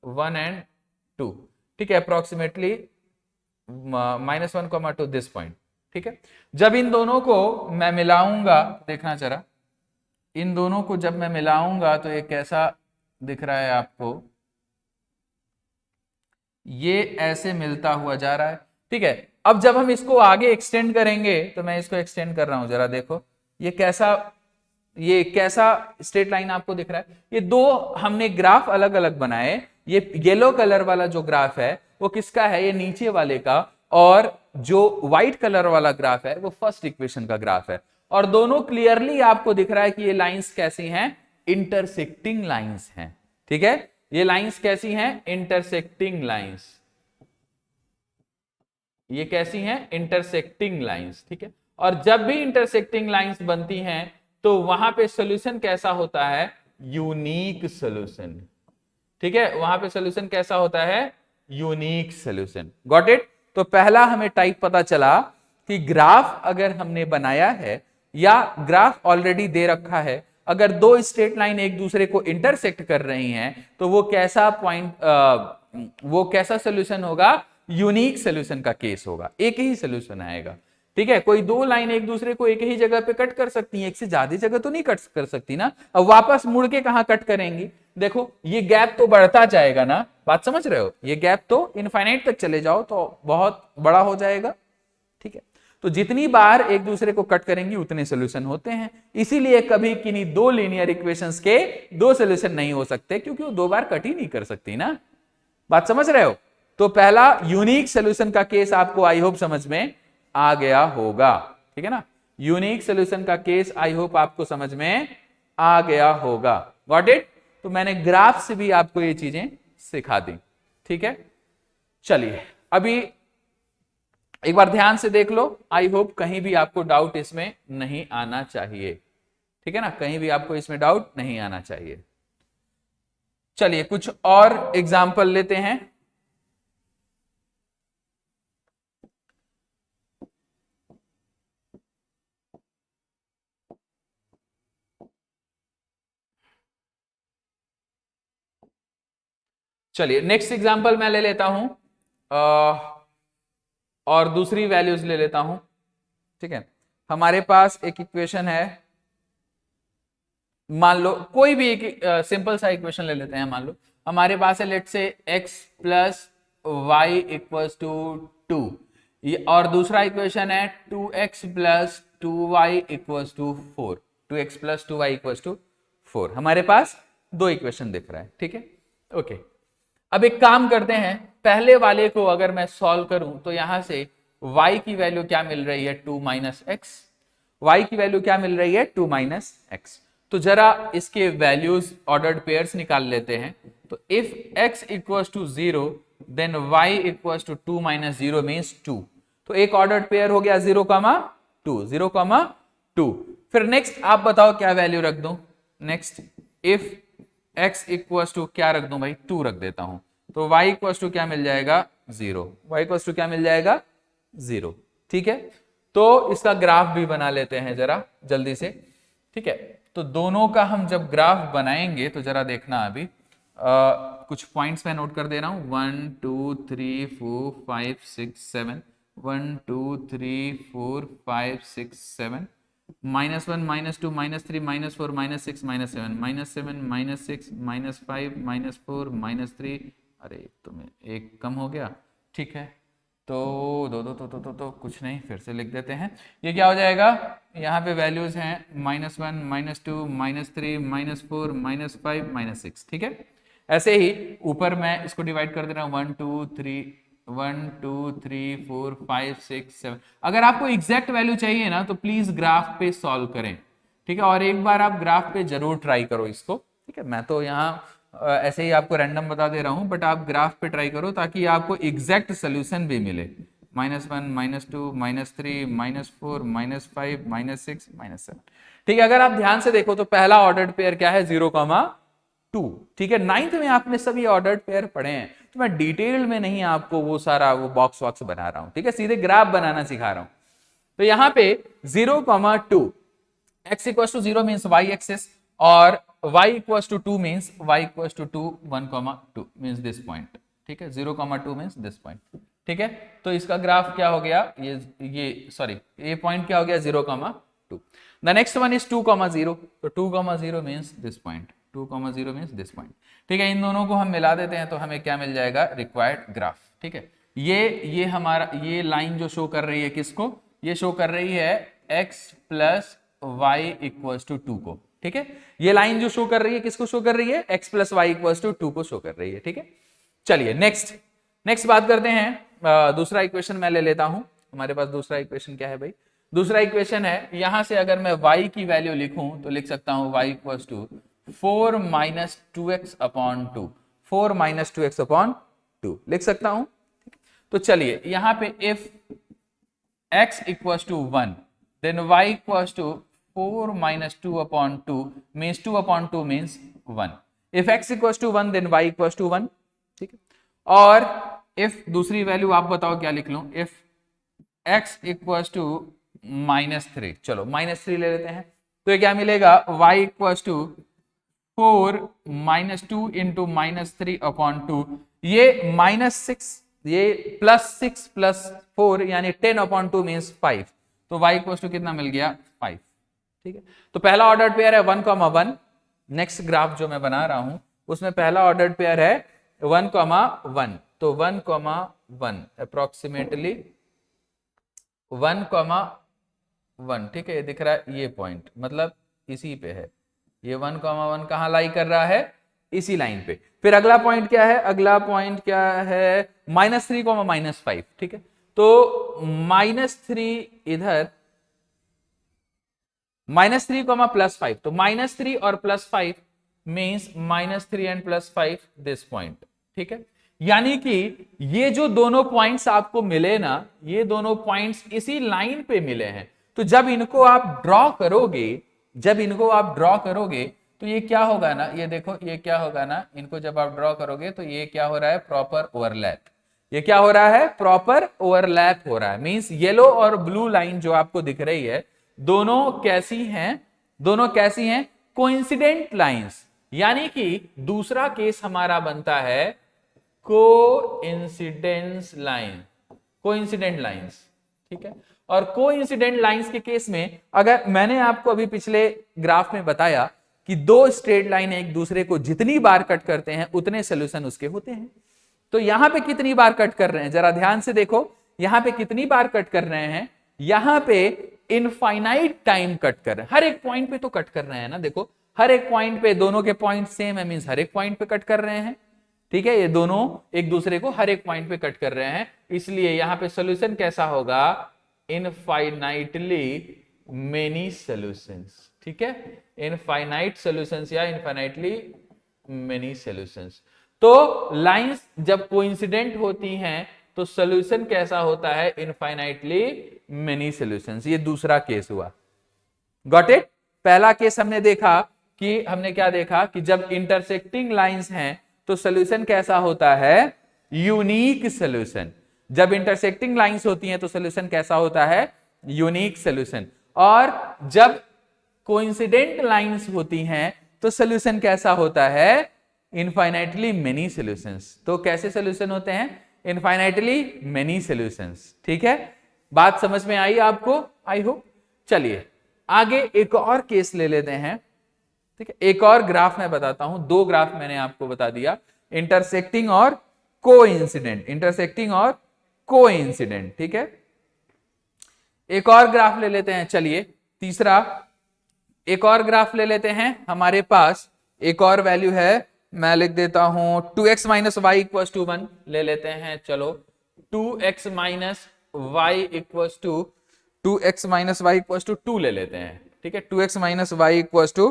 1 and 2, ठीक है, अप्रोक्सीमेटली -1, -2 दिस पॉइंट, ठीक है। जब इन दोनों को मैं मिलाऊंगा, देखना जरा, इन दोनों को जब मैं मिलाऊंगा तो ये कैसा दिख रहा है आपको, ये ऐसे मिलता हुआ जा रहा है, ठीक है। अब जब हम इसको आगे एक्सटेंड करेंगे, तो मैं इसको एक्सटेंड कर रहा हूं, जरा देखो ये कैसा स्ट्रेट लाइन आपको दिख रहा है। ये दो हमने ग्राफ अलग अलग बनाए, ये येलो कलर वाला जो ग्राफ है वो किसका है, ये नीचे वाले का, और जो व्हाइट कलर वाला ग्राफ है वो फर्स्ट इक्वेशन का ग्राफ है, और दोनों क्लियरली आपको दिख रहा है कि ये लाइंस कैसी हैं, इंटरसेक्टिंग लाइंस हैं, ठीक है। ये लाइंस कैसी हैं, इंटरसेक्टिंग लाइंस, ये कैसी हैं, इंटरसेक्टिंग लाइंस, ठीक है। और जब भी इंटरसेक्टिंग लाइंस बनती हैं तो वहां पे सॉल्यूशन कैसा होता है, यूनिक सॉल्यूशन, ठीक है, वहां पे सॉल्यूशन कैसा होता है, यूनिक सॉल्यूशन, गॉट इट। तो पहला हमें टाइप पता चला कि ग्राफ अगर हमने बनाया है या ग्राफ ऑलरेडी दे रखा है, अगर दो स्ट्रेट लाइन एक दूसरे को इंटरसेक्ट कर रही हैं तो वो कैसा सॉल्यूशन होगा, यूनिक सॉल्यूशन का केस होगा, एक ही सॉल्यूशन आएगा, ठीक है। कोई दो लाइन एक दूसरे को एक ही जगह पे कट कर सकती हैं, एक से ज्यादा जगह तो नहीं कट कर सकती ना, अब वापस मुड़ के कहां कट करेंगी, देखो ये गैप तो बढ़ता जाएगा ना, बात समझ रहे हो, ये गैप तो इनफाइनाइट तक चले जाओ तो बहुत बड़ा हो जाएगा, ठीक है। तो जितनी बार एक दूसरे को कट करेंगी उतने सोल्यूशन होते हैं, इसीलिए कभी किन्हीं दो लीनियर इक्वेशंस के दो सोल्यूशन नहीं हो सकते, क्योंकि वो दो बार कट ही नहीं कर सकती ना, बात समझ रहे हो। तो पहला यूनिक सोल्यूशन का केस आपको आई होप समझ में आ गया होगा, ठीक है ना, यूनिक सोल्यूशन का केस आई होप आपको समझ में आ गया होगा, गॉट इट। तो मैंने ग्राफ से भी आपको ये चीजें सिखा दी, ठीक है। चलिए अभी एक बार ध्यान से देख लो, आई होप कहीं भी आपको डाउट इसमें नहीं आना चाहिए, ठीक है ना, कहीं भी आपको इसमें डाउट नहीं आना चाहिए। चलिए कुछ और एग्जाम्पल लेते हैं। चलिए नेक्स्ट एग्जांपल मैं ले लेता हूं और दूसरी वैल्यूज ले लेता हूं। ठीक है, हमारे पास एक इक्वेशन है, मान लो कोई भी एक सिंपल सा इक्वेशन ले लेते हैं। मान लो हमारे पास है let say x plus y equals to 2, और दूसरा इक्वेशन है 2x plus 2y equals to 4, 2x plus 2y equals to 4। हमारे पास दो इक्वेशन दिख रहा है। ठीक है, ओके। अब एक काम करते हैं, पहले वाले को अगर मैं सॉल्व करूं तो यहां से y की वैल्यू क्या मिल रही है 2 माइनस एक्स, y की वैल्यू क्या मिल रही है 2 माइनस एक्स। तो जरा इसके वैल्यूज ऑर्डर्ड पेयर्स निकाल लेते हैं। तो if x equals to 0 then y equals to 2 minus 0 means 2। तो एक ऑर्डर्ड पेयर हो गया 0,2, 0,2। फिर नेक्स्ट आप बताओ क्या वैल्यू रख दूं। Next if x equals to क्या रख दूं भाई, 2 रख देता हूं। तो y इक्वल्स टू क्या मिल जाएगा 0, y इक्वल्स टू क्या मिल जाएगा 0। ठीक है, तो इसका ग्राफ भी बना लेते हैं जरा जल्दी से। ठीक है, तो दोनों का हम जब ग्राफ बनाएंगे तो जरा देखना अभी कुछ पॉइंट्स मैं नोट कर दे रहा हूं। 1 2 3 4 5 6 7, 1 2 3 4 5 6 7, -1 -2 -3 -4 -6 -7 -7 -6 -5 -4 -3, अरे तुम्हें एक कम हो गया। ठीक है, तो दो कुछ नहीं, फिर से लिख देते हैं। ये क्या हो जाएगा, यहाँ पे वैल्यूज हैं -1 -2 -3 -4 -5 -6। ठीक है, ऐसे ही ऊपर मैं इसको डिवाइड कर दे रहा हूँ 1 2 3 4 5 6 7। अगर आपको एग्जैक्ट वैल्यू चाहिए ना तो प्लीज ग्राफ पे सॉल्व करें। ठीक है, और एक बार आप ग्राफ पे जरूर ट्राई करो इसको। ठीक है, मैं तो यहाँ ऐसे ही आपको रैंडम बता दे रहा हूं, बट आप ग्राफ पे ट्राई करो ताकि आपको एग्जैक्ट सोल्यूशन भी मिले। -1 -2 -3 -4 -5 -6 -7। ठीक है, अगर आप ध्यान से देखो तो पहला ऑर्डर्ड पेयर क्या है 0,2। ठीक है, 9th में आपने सभी ऑर्डर्ड पेयर पढ़े हैं, तो मैं डिटेल में नहीं आपको वो सारा वो बॉक्स वॉक्स बना रहा हूं। ठीक है, सीधे ग्राफ बनाना सिखा रहा हूं। तो यहाँ पे 0,2, x equals to 0 means y axis, और y equals to 2 means y equals to 2, 1,2 means this point. ठीक है, 0,2 मीन्स दिस पॉइंट। ठीक है, तो इसका ग्राफ क्या हो गया, ये सॉरी ये पॉइंट क्या हो गया 0,2। द नेक्स्ट वन इज 2,0, तो 2,0 means this point, 2,0 means this point. ठीक है, इन दोनों को हम मिला देते हैं तो हमें क्या मिल जाएगा, रिक्वायर्ड ग्राफ। ठीक है, ये हमारा ये लाइन जो शो कर रही है किसको, ये शो कर रही है x plus y equals to 2 को। ठीक है, ये लाइन जो शो कर रही है किसको शो कर रही है, x plus y equals to 2 को शो कर रही है। ठीक है, चलिए नेक्स्ट बात करते हैं। दूसरा इक्वेशन मैं ले लेता हूं। हमारे पास दूसरा इक्वेशन क्या है भाई, दूसरा इक्वेशन है, यहां से अगर मैं y की वैल्यू लिखूं तो लिख सकता हूं y equals to 4 minus 2x upon 2, 4 minus 2x upon 2 लिख सकता हूं। तो चलिए यहां पे if x equals to 1 then y equals to 4 minus 2 upon 2 means 2 upon 2 means 1. If x equals to 1 then y equals to 1. ठीक है, और if दूसरी वैल्यू आप बताओ क्या लिख लूं, if x equals to -3, चलो -3 ले लेते हैं, तो ये क्या मिलेगा, y equals to 4 minus 2 into -3 upon 2, ये -6, ये +6 + 4 यानी 10 upon 2 मीन्स 5। तो y इक्वल्स टू कितना मिल गया 5। ठीक है, तो पहला ऑर्डर्ड पेयर है 1,1। नेक्स्ट ग्राफ जो मैं बना रहा हूं उसमें पहला ऑर्डर्ड पेयर है 1,1, तो 1,1 अप्रोक्सीमेटली 1,1। ठीक है, ये दिख रहा है ये पॉइंट, मतलब इसी पे है ये 1,1 कहां लाई कर रहा है, इसी लाइन पे। फिर अगला पॉइंट क्या है, अगला पॉइंट क्या है -3, -5। ठीक है, तो -3 इधर, -3, +5, तो -3 और +5 मीन्स -3 एंड +5 दिस पॉइंट। ठीक है, यानी कि ये जो दोनों पॉइंट्स आपको मिले ना, ये दोनों पॉइंट्स इसी लाइन पे मिले हैं। तो जब इनको आप ड्रॉ करोगे, तो ये क्या होगा ना, ये देखो ये क्या होगा ना, इनको जब आप ड्रॉ करोगे तो ये क्या हो रहा है, प्रॉपर ओवरलैप। ये क्या हो रहा है, प्रॉपर ओवरलैप हो रहा है। मींस येलो और ब्लू लाइन जो आपको दिख रही है, दोनों कैसी हैं, कोइंसिडेंट लाइंस। यानी कि दूसरा केस हमारा बनता है कोइंसिडेंस लाइन, कोइंसिडेंट लाइंस, ठीक है। और कोइंसिडेंट लाइंस के केस में अगर मैंने आपको अभी पिछले ग्राफ में बताया कि दो स्ट्रेट लाइन एक दूसरे को जितनी बार कट करते हैं उतने सोल्यूशन उसके होते हैं, तो यहां पे कितनी बार कट कर रहे हैं जरा ध्यान से देखो, यहां पे कितनी बार कट कर रहे हैं, यहां पे इनफाइनाइट टाइम कट कर रहे हैं, हर एक पॉइंट पे तो कट कर रहे हैं ना, देखो हर एक पॉइंट पे दोनों के पॉइंट सेम है, मींस हर एक पॉइंट पे कट कर रहे हैं, ठीक है, ये दोनों एक दूसरे को हर एक पॉइंट पे कट कर रहे हैं, इसलिए यहां पे सॉल्यूशन कैसा होगा, इनफाइनाइटली मेनी सॉल्यूशंस, ठीक है, इनफाइनाइट सॉल्यूशंस या इनफाइनाइटली मेनी सॉल्यूशंस। तो लाइंस जब कोइंसिडेंट होती हैं तो सॉल्यूशन कैसा होता है, इनफाइनाइटली मेनी सॉल्यूशंस। ये दूसरा केस हुआ, गॉट इट। पहला केस हमने देखा कि हमने क्या देखा कि जब इंटरसेक्टिंग लाइंस हैं तो सॉल्यूशन कैसा होता है, यूनिक सॉल्यूशन। जब इंटरसेक्टिंग लाइंस होती हैं तो सॉल्यूशन कैसा होता है, यूनिक सॉल्यूशन। और जब कोइंसिडेंट लाइंस होती हैं तो सॉल्यूशन कैसा होता है, इनफाइनाइटली मेनी सॉल्यूशंस। तो कैसे सॉल्यूशन होते हैं, इनफाइनाइटली मेनी सॉल्यूशंस, ठीक है। बात समझ में आई आपको, आई होप। चलिए आगे एक और केस ले लेते हैं, ठीक है, एक और ग्राफ मैं बताता हूं, दो ग्राफ मैंने आपको बता दिया, इंटरसेक्टिंग और कोइंसिडेंट, इंटरसेक्टिंग और कोइंसिडेंट, ठीक है। एक और ग्राफ ले लेते हैं, चलिए तीसरा एक और ग्राफ ले लेते हैं, हमारे पास एक और वैल्यू है, मैं लिख देता हूं 2x minus y equal to 1 ले लेते हैं, चलो 2x minus y equal to 2x minus y equal to 2 ले लेते हैं, ठीक है, 2x minus y equal to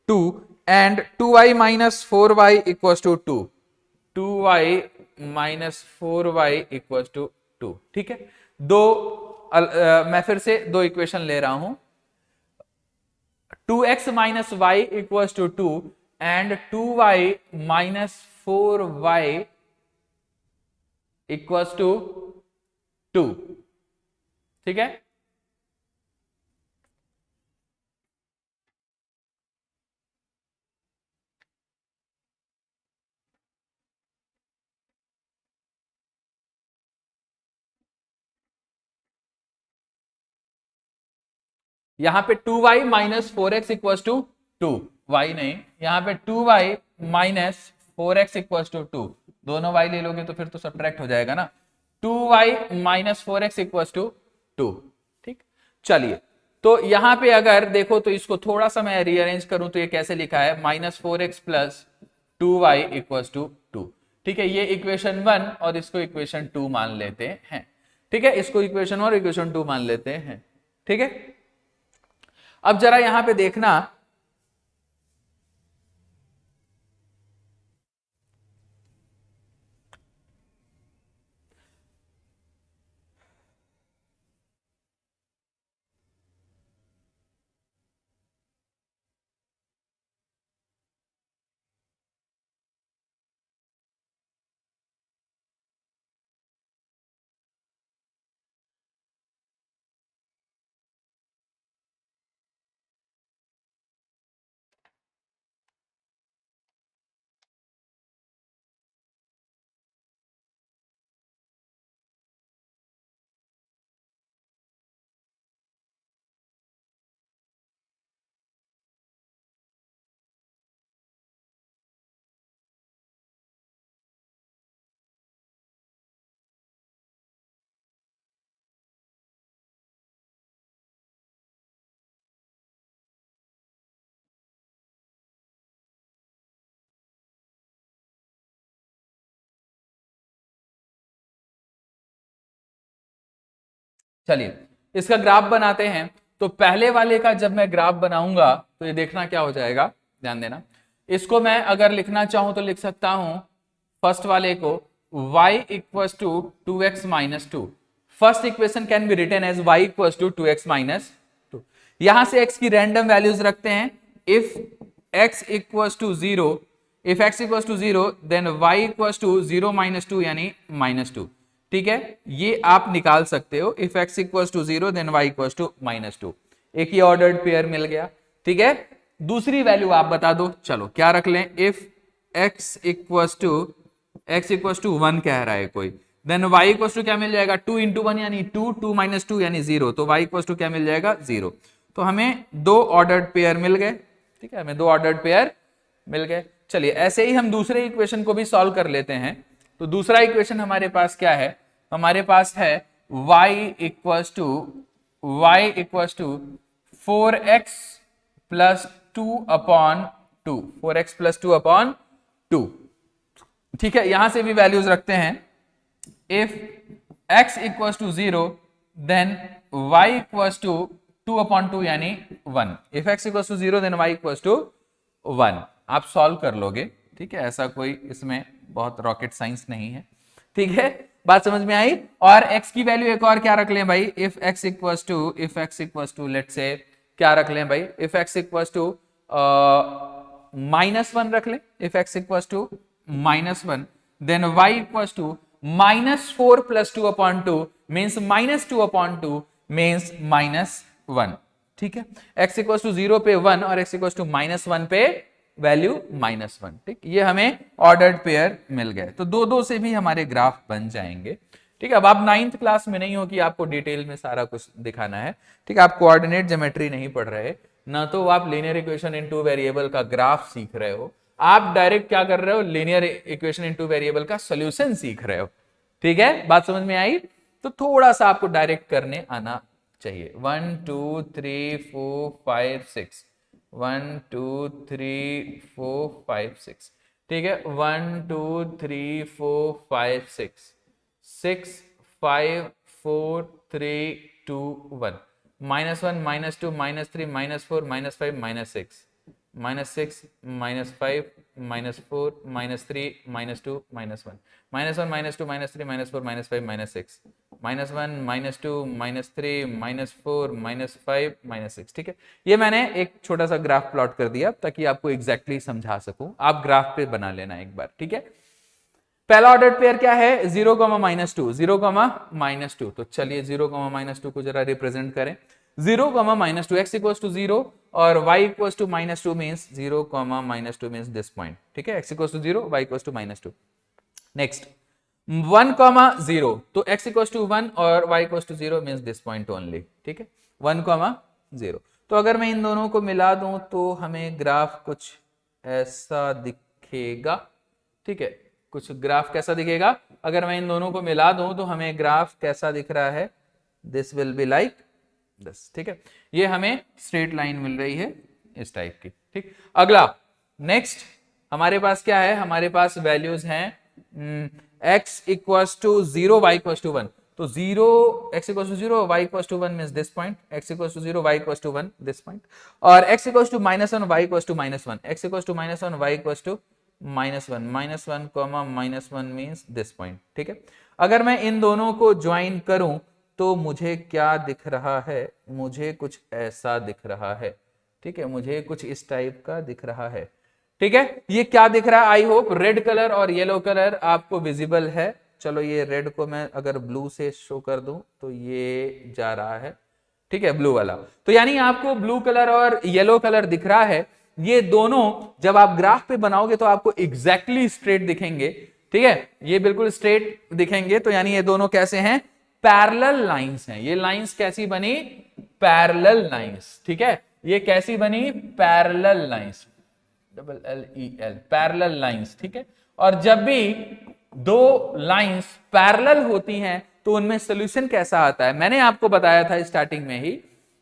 2 and 2y minus 4y equal to 2, 2y minus 4y equal to 2, ठीक है। मैं फिर से दो इक्वेशन ले रहा हूं, 2x minus y equal to 2 and 2y minus 4y equal to 2, ठीक है। यहां पे 2y minus 4x equal to 2, y नहीं, यहां पे 2y minus 4x equal to 2, दोनों y ले लोगे तो फिर तो सब्ट्रैक्ट हो जाएगा ना, 2y minus 4x equal to 2, ठीक। चलिए तो यहां पे अगर देखो तो इसको थोड़ा सा मैं रीअरेंज करूं तो ये कैसे लिखा है, minus 4x plus 2y equal to 2, ठीक है, ये इक्वेशन 1 और इसको इक्वेशन 2 मान लेते हैं, ठीक है, इसको इक्वेशन 1 और इक्वेशन 2 मान लेते हैं, ठीक है। अब जरा यहां पे देखना, चलिए इसका ग्राफ बनाते हैं। तो पहले वाले का जब मैं ग्राफ बनाऊंगा तो ये देखना क्या हो जाएगा, ध्यान देना, इसको मैं अगर लिखना चाहूं तो लिख सकता हूं फर्स्ट वाले को y equal to 2x minus 2, first equation can be written as y equal to 2x minus 2, यहां से x की रैंडम वैल्यूज रखते हैं, if x equal to 0, if x equal to 0 then y equal to 0 minus 2 यानी माइनस 2, ठीक है, ये आप निकाल सकते हो, if x equal to 0 then y equal to minus 2, एक ही ऑर्डर्ड पेयर मिल गया, ठीक है। दूसरी वैल्यू आप बता दो, चलो क्या रख लें, if x equal to x equal to 1 कह रहा है कोई, देन y इक्वल टू क्या मिल जाएगा 2 इंटू 1 यानी 2, 2 माइनस 2 यानी 0, तो y इक्वल टू क्या मिल जाएगा 0। तो हमें दो ऑर्डर्ड पेयर मिल गए, ठीक है, हमें दो ऑर्डर्ड पेयर मिल गए। चलिए ऐसे ही हम दूसरे इक्वेशन को भी सॉल्व कर लेते हैं। तो दूसरा इक्वेशन हमारे पास क्या है, हमारे पास है y equal to 4x plus 2 upon 2, 4x plus 2 upon 2, ठीक है। यहां से भी वैल्यूज रखते हैं। If x equals to 0 then y equals to 2 upon 2 यानी 1। If x equals to 0 then y equals to 1। आप सॉल्व कर लोगे, ठीक है, ऐसा कोई इसमें बहुत रॉकेट साइंस नहीं है, ठीक है, बात समझ में आई। और x की वैल्यू एक और क्या रख लें भाई, if x equals to let's say क्या रख लें भाई, इफ x इक्वल्स टू -1 रख लें। If x equals to -1 then y equals to -4 plus 2 upon 2 means -2 upon 2 means -1, ठीक है। x इक्वल्स टू 0 पे 1 और x इक्वल्स टू -1 पे वैल्यू -1, ठीक, ये हमें ऑर्डर्ड पेयर मिल गए। तो दो दो से भी हमारे ग्राफ बन जाएंगे, ठीक है। अब आप 9th क्लास में नहीं हो कि आपको डिटेल में सारा कुछ दिखाना है, ठीक है, आप कोऑर्डिनेट ज्योमेट्री नहीं पढ़ रहे, ना तो आप linear equation in two variable का ग्राफ सीख रहे हो, आप डायरेक्ट क्या कर रहे हो, linear equation in two variable का सोल्यूशन सीख रहे हो, ठीक है, बात समझ में आई। तो थोड़ा सा आपको डायरेक्ट करने आना चाहिए। 1 2 3 4 5 6, 1 2 3 4 5 6, ठीक है, 1 2 3 4 5 6, 6 5 4 3 2 1, -1 -2 -3 -4 -5 -6, -6 -5 -4 -3 -2 -1, -1 -2 -3 -4 -5 -6, -1 -2 -3 -4 -5 -6, ठीक है। ये मैंने एक छोटा सा ग्राफ प्लॉट कर दिया ताकि आपको एग्जैक्टली समझा सकूं, आप ग्राफ पे बना लेना एक बार, ठीक है। पहला ऑर्डर पेयर क्या है, 0, -2, 0, -2, तो चलिए 0, -2 को जरा रिप्रेजेंट करें। 0, -2, x इक्वल्स टू 0 और y equals to -2 means 0, -2 means this point, ठीक है, x equals to 0, y equals to -2। Next 1, 0, तो x इक्वल्स टू 1 और y equals to 0 means this point only, ठीक है, 1, 0। तो अगर मैं इन दोनों को मिला दूं तो हमें ग्राफ कुछ ऐसा दिखेगा, ठीक है, कुछ ग्राफ कैसा दिखेगा, अगर मैं इन दोनों को मिला दूं तो हमें ग्राफ कैसा दिख रहा है, this will be like this, ठीक है, ये हमें स्ट्रेट लाइन मिल रही है इस टाइप की, ठीक। अगला नेक्स्ट हमारे पास क्या है, हमारे पास वैल्यूज हैं x equals to 0, y equals to 1, तो 0 x equals to 0, y equals to 1 means this point, x equals to 0, y equals to 1 this point, और x equals to -1, y equals to -1, x equals to -1, y equals to -1, -1 means this point, ठीक है। अगर मैं इन दोनों को ज्वाइन करूं तो मुझे क्या दिख रहा है, मुझे कुछ ऐसा दिख रहा है, ठीक है, मुझे कुछ इस टाइप का दिख रहा है, ठीक है। ये क्या दिख रहा है, आई होप रेड कलर और येलो कलर आपको विजिबल है। चलो ये रेड को मैं अगर ब्लू से शो कर दूं तो ये जा रहा है, ठीक है, ब्लू वाला, तो यानी आपको ब्लू कलर और येलो कलर दिख रहा है। ये दोनों जब आप ग्राफ पे बनाओगे तो आपको एग्जैक्टली स्ट्रेट दिखेंगे, ठीक है, ये बिल्कुल स्ट्रेट दिखेंगे, तो यानी ये दोनों कैसे हैं, पैरेलल लाइंस हैं। ये लाइंस कैसी बनी, पैरेलल लाइंस, ठीक है, ये कैसी बनी, parallel lines, LLEL, parallel lines, ठीक है। और जब भी दो लाइंस पैरेलल होती हैं तो उनमें सोल्यूशन कैसा आता है, मैंने आपको बताया था स्टार्टिंग में ही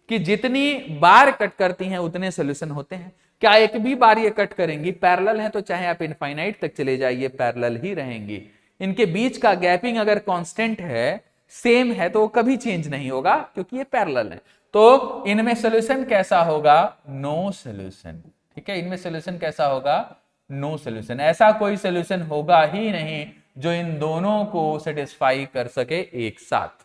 कि जितनी बार कट करती हैं उतने सोल्यूशन होते हैं। क्या एक भी बार ये कट करेंगी, पैरेलल है तो चाहे आप इनफाइनाइट तक चले जाइए पैरेलल ही रहेंगी। इनके बीच का गैपिंग अगर कांस्टेंट है, सेम है, तो वो कभी चेंज नहीं होगा क्योंकि ये पैरेलल है। तो इनमें सोल्यूशन कैसा होगा, नो सोल्यूशन, ठीक है, इनमें सोल्यूशन कैसा होगा, नो सोल्यूशन। ऐसा कोई सोल्यूशन होगा ही नहीं जो इन दोनों को सेटिस्फाई कर सके एक साथ,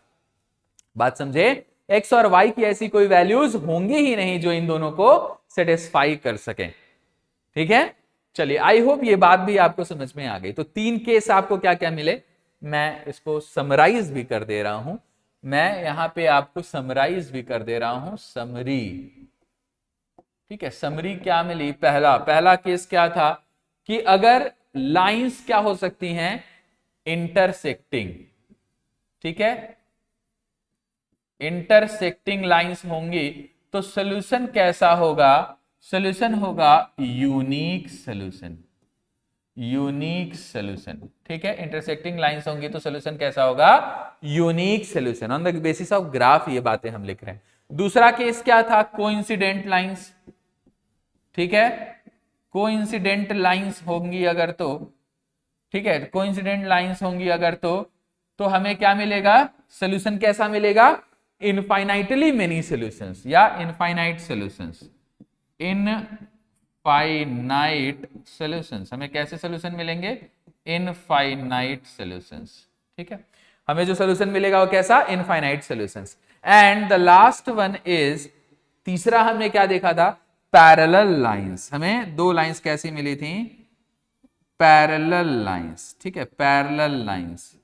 बात समझे, x और y की ऐसी कोई वैल्यूज होंगी ही नहीं जो इन दोनों को सेटिस्फाई कर सके, ठीक है। चलिए आई होप ये बात भी आपको समझ में आ गई। तो 3 केस आपको क्या क्या मिले, मैं इसको समराइज भी कर दे रहा हूं, मैं यहां पे आपको समराइज भी कर दे रहा हूं, समरी, ठीक है, समरी क्या मिली। पहला केस क्या था कि अगर लाइंस क्या हो सकती हैं, इंटरसेक्टिंग, ठीक है, इंटरसेक्टिंग लाइंस होंगी तो सोल्यूशन कैसा होगा, सोल्यूशन होगा यूनिक सोल्यूशन, यूनिक सोल्यूशन, ठीक है, इंटरसेक्टिंग लाइंस होंगी तो सोल्यूशन कैसा होगा, unique solution. On the basis of graph ये बातें हम लिख रहे हैं। दूसरा केस क्या था, कोइंसिडेंट लाइंस, ठीक है, कोइंसिडेंट लाइंस होंगी अगर तो, ठीक है, कोइंसिडेंट लाइंस होंगी अगर तो हमें क्या मिलेगा, सोल्यूशन कैसा मिलेगा, इनफाइनाइटली मेनी सॉल्यूशंस या इनफाइनाइट सॉल्यूशंस, इनफाइनाइट सॉल्यूशंस, हमें कैसे सॉल्यूशन मिलेंगे, इनफाइनाइट सॉल्यूशंस, ठीक है, हमें जो सॉल्यूशन मिलेगा वो कैसा, infinite solutions. And the last one is, तीसरा हमने क्या देखा था, पैरेलल लाइंस, हमें दो लाइंस कैसी मिली थी, पैरेलल लाइंस, ठीक है, पैरेलल लाइंस,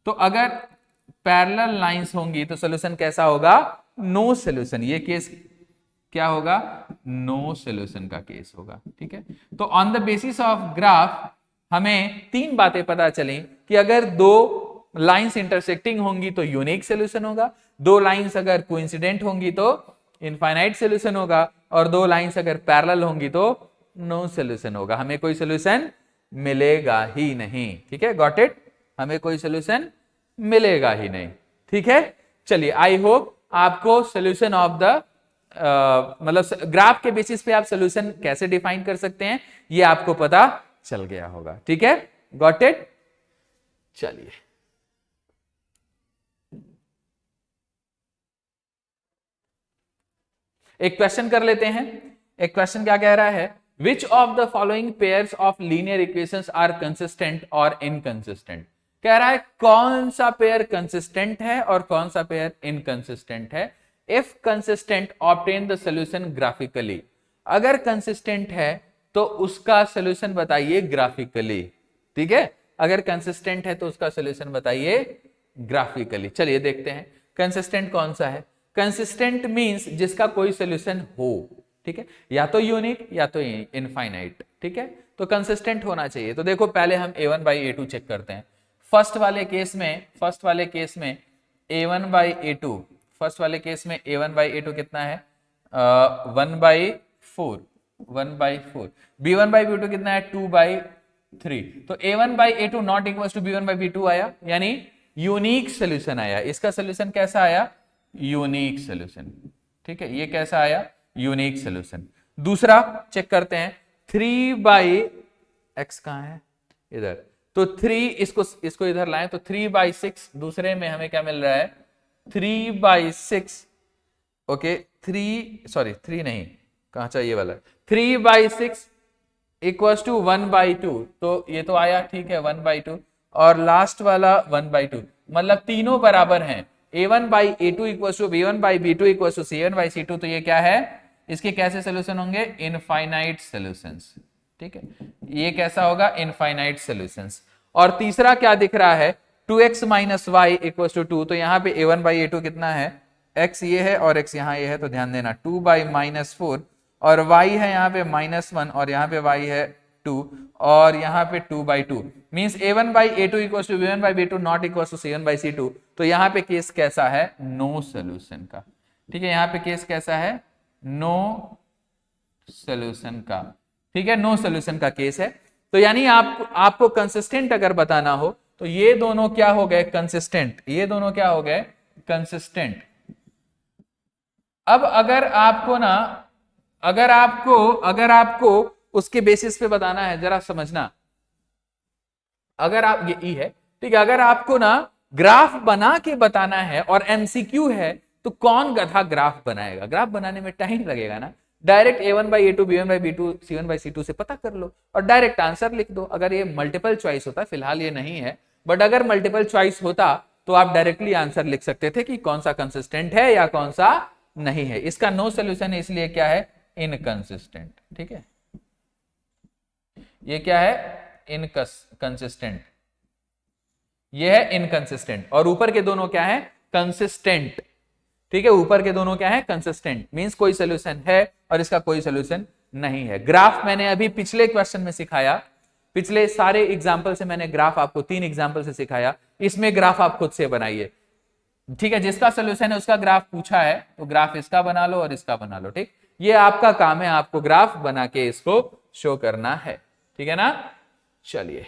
तो अगर पैरेलल लाइंस होंगी तो सॉल्यूशन कैसा होगा, नो सॉल्यूशन, ये केस क्या होगा, नो सॉल्यूशन का केस होगा, ठीक है। तो on the basis of graph हमें तीन बातें पता चली कि अगर दो लाइंस इंटरसेक्टिंग होंगी तो यूनिक सॉल्यूशन होगा, दो लाइंस अगर कोइंसिडेंट होंगी तो इनफाइनाइट सॉल्यूशन होगा, और दो लाइंस अगर पैरेलल होंगी तो नो सॉल्यूशन होगा, हमें कोई सॉल्यूशन मिलेगा ही नहीं, ठीक है, गॉट इट, हमें कोई सॉल्यूशन मिलेगा ही नहीं, ठीक है। चलिए, आई होप आपको सॉल्यूशन ऑफ द मतलब ग्राफ के बेसिस पे आप सॉल्यूशन कैसे डिफाइन कर सकते हैं ये आपको पता चल गया होगा, ठीक है, गॉट इट। चलिए, एक क्वेश्चन कर लेते हैं। एक क्वेश्चन क्या कह रहा है, which of the following pairs of linear equations are consistent और इनकंसिस्टेंट, कह रहा है कौन सा पेयर कंसिस्टेंट है और कौन सा पेयर इनकंसिस्टेंट है। If consistent obtain the solution graphically, अगर कंसिस्टेंट है तो उसका सॉल्यूशन बताइए ग्राफिकली, ठीक है, अगर कंसिस्टेंट है तो उसका सॉल्यूशन बताइए ग्राफिकली। चलिए देखते हैं कंसिस्टेंट कौन सा है। कंसिस्टेंट मींस जिसका कोई सॉल्यूशन हो, ठीक है, या तो यूनिक या तो इनफाइनाइट, ठीक है, तो कंसिस्टेंट होना चाहिए। तो देखो पहले हम a1 by a2 चेक करते हैं। फर्स्ट वाले केस में a1 by a2, फर्स्ट वाले केस में a1 by a2 कितना है, 1/4, 1/4, b1 by b2 कितना है, 2/3, तो a1 by a2 not equal to b1 by b2 आया, यानी यूनिक सोल्यूशन आया। इसका सोल्यूशन कैसा आया, यूनिक सोल्यूशन, ठीक है, ये कैसा आया, यूनिक सोल्यूशन। दूसरा चेक करते हैं, 3/x कहां है, इधर, तो 3 इसको इधर लाएं तो 3/6, दूसरे में हमें क्या मिल रहा है, 3/6, ओके, 3 नहीं, कहां चाहिए वाला, 3/6 इक्वल्स टू 1/2, तो ये तो आया, ठीक है, 1/2, और लास्ट वाला 1/2, मतलब तीनों बराबर हैं। a1 by a2 equals to b1 by b2 equals to c1 by c2, तो ये क्या है, इसके कैसे सोल्यूशन होंगे, इनफाइनाइट सॉल्यूशंस, ठीक है, ये कैसा होगा, इनफाइनाइट सॉल्यूशंस। और तीसरा क्या दिख रहा है, 2x minus y equals to 2, तो यहाँ पे a1 by a2 कितना है, x ये है और x यहाँ ये है, तो ध्यान देना 2/-4, और y है यहाँ पे -1, और यहाँ पे y है 2, और यहाँ पे 2/2, means a1 by a2 equals to b1 by b2 not equals to c1 by c2, तो यहाँ पे केस कैसा है, नो सॉल्यूशन का, ठीक है, यहाँ पे केस कैसा है, नो सॉल्यूशन का, ठीक है, नो सॉल्यूशन का केस है। तो यानी आपको कंसिस्टेंट अगर बताना हो तो ये दोनों क्या हो गए, कंसिस्टेंट, ये दोनों क्या हो गए, कंसिस्टेंट। अब अगर आपको उसके बेसिस पे बताना है, जरा समझना, अगर आप ये ई है, ठीक है, अगर आपको ना ग्राफ बना के बताना है और एमसीक्यू है तो कौन गधा ग्राफ बनाएगा, ग्राफ बनाने में टाइम लगेगा ना, direct a1 by a2 b1 by b2 c1 by c2 से पता कर लो और डायरेक्ट आंसर लिख दो। अगर ये मल्टीपल चॉइस होता, फिलहाल ये नहीं है, बट अगर मल्टीपल चॉइस होता तो आप डायरेक्टली आंसर लिख सकते थे कि कौन सा कंसिस्टेंट है या कौन सा नहीं है। इसका नो सोल्यूशन है, इसलिए क्या है, इनकंसिस्टेंट, ठीक है, ये क्या है, इनकंसिस्टेंट, ये है इनकंसिस्टेंट, और ऊपर के दोनों क्या है, कंसिस्टेंट, ठीक है, ऊपर के दोनों क्या है, कंसिस्टेंट, मींस कोई सोल्यूशन है और इसका कोई सोल्यूशन नहीं है। ग्राफ मैंने अभी पिछले क्वेश्चन में सिखाया, पिछले सारे एग्जाम्पल से मैंने ग्राफ आपको 3 एग्जाम्पल से सिखाया, इसमें ग्राफ आप खुद से बनाइए। ठीक है, जिसका सोल्यूशन है उसका ग्राफ पूछा है तो ग्राफ इसका बना लो और इसका बना लो। ठीक, ये आपका काम है, आपको ग्राफ बना के इसको शो करना है। ठीक है ना, चलिए।